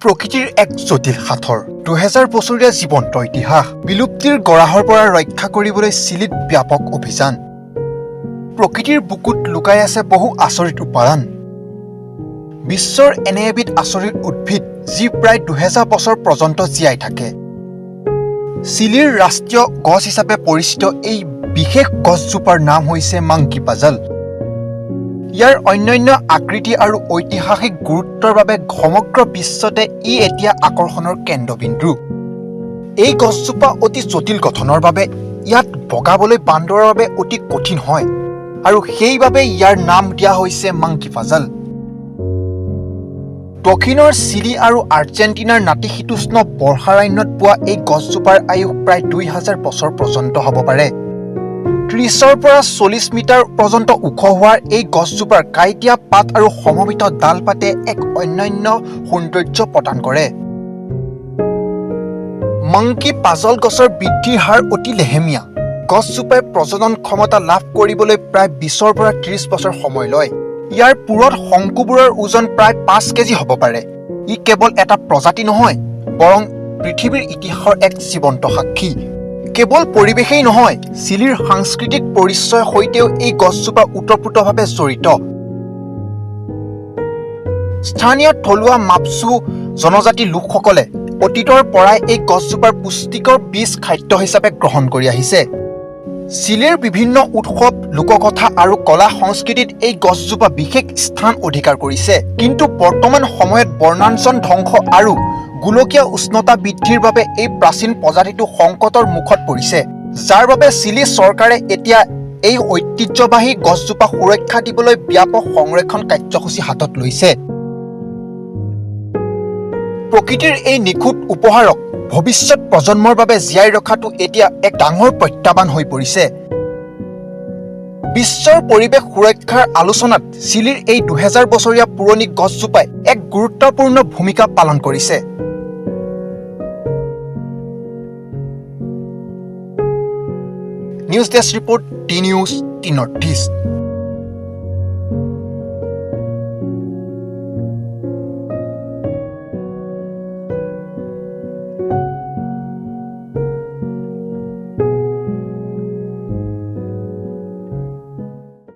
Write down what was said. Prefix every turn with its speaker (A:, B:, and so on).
A: প্ৰকৃতিৰ এক জটিল সাঁথৰ ২০০০ বছৰীয়া জীৱন্ত ইতিহাস বিলুপ্তিৰ গৰাহৰ পৰা ৰক্ষা কৰিবলৈ চিলিত ব্যাপক অভিযান প্ৰকৃতিৰ বুকুত লুকাই আছে বহু আচৰিত উপাদান বিশ্বৰ এনে এবিধ আচৰিত উদ্ভিদ যি প্ৰায় ২০০০ বছৰ পৰ্যন্ত জীয়াই থাকে চিলিৰ ৰাষ্ট্ৰীয় গছ হিচাপে পৰিচিত এই বিশেষ গছজোপাৰ নাম হৈছে মাংকি পাজল ইয়াৰ অন্যান্য আকৃতি আৰু ঐতিহাসিক গুৰুত্বৰ বাবে সমগ্ৰ বিশ্বতে ই এতিয়া আকৰ্ষণৰ কেন্দ্ৰবিন্দু এই গছজোপা অতি জটিল গঠনৰ বাবে ইয়াত বগাবলৈ বান্দৰৰ বাবে অতি কঠিন হয় আৰু সেইবাবে ইয়াৰ নাম দিয়া হৈছে মাংকি পাজল দক্ষিণৰ চিলি আৰু আৰ্জেণ্টিনাৰ নাতিশীতোষ্ণ বৰ্ষাৰণ্যত পোৱা এই গছজোপাৰ আয়ুস প্ৰায় ২০০০ বছৰ পৰ্যন্ত হ'ব পাৰে ৩০ৰ পৰা ৪০ মিটাৰ পৰ্যন্ত ওখ হোৱাৰ এই গছজোপাৰ কাঁইটীয়া পাত আৰু সমবেত ডালপাতে এক অনন্য সৌন্দৰ্য প্ৰদান কৰে মাংকি পাজল গছৰ বৃদ্ধিৰ হাৰ অতি লেহেমীয়া গছজোপাই প্ৰজনন ক্ষমতা লাভ কৰিবলৈ প্ৰায় ২০ৰ পৰা ৩০ বছৰ সময় লয় ইয়াৰ পুৰত শংকুবোৰৰ ওজন প্ৰায় ৫ কেজি হ'ব পাৰে ই কেৱল এটা প্ৰজাতি নহয় বৰং পৃথিৱীৰ ইতিহাসৰ এক জীৱন্ত সাক্ষী কেৱল পৰিৱেশেই নহয় চিলিৰ সাংস্কৃতিক পৰিচয়ৰ সৈতেও এই গছজোপা ওতঃপ্ৰোতভাৱে জড়িত স্থানীয় থলুৱা মাপচু জনজাতি লোকসকলে অতীতৰ পৰাই এই গছজোপাৰ পুষ্টিকৰ বীজ খাদ্য হিচাপে গ্ৰহণ কৰি আহিছে চিলিৰ বিভিন্ন উৎসৱ লোককথা আৰু কলা সংস্কৃতিত এই গছজোপা বিশেষ স্থান অধিকাৰ কৰিছে কিন্তু বৰ্তমান সময়ত বনাঞ্চল ধ্বংস আৰু গোলকীয় উষ্ণতা বৃদ্ধিৰ বাবে এই প্ৰাচীন প্ৰজাতিটো সংকটৰ মুখত পৰিছে যাৰ বাবে চিলি চৰকাৰে এতিয়া এই ঐতিহ্যবাহী গছজোপা সুৰক্ষা দিবলৈ ব্যাপক সংৰক্ষণ কাৰ্যসূচী হাতত লৈছে প্ৰকৃতিৰ এই নিখুঁত উপহাৰক ভৱিষ্যত প্ৰজন্মৰ বাবে জীয়াই ৰখাটো এতিয়া এক ডাঙৰ প্ৰত্যাহ্বান হৈ পৰিছে বিশ্বৰ পৰিৱেশ সুৰক্ষাৰ আলোচনাত চিলিৰ এই ২০০০ বছৰীয়া পুৰণি গছজোপাই এক গুৰুত্বপূৰ্ণ ভূমিকা পালন কৰিছে news desk report T news T north east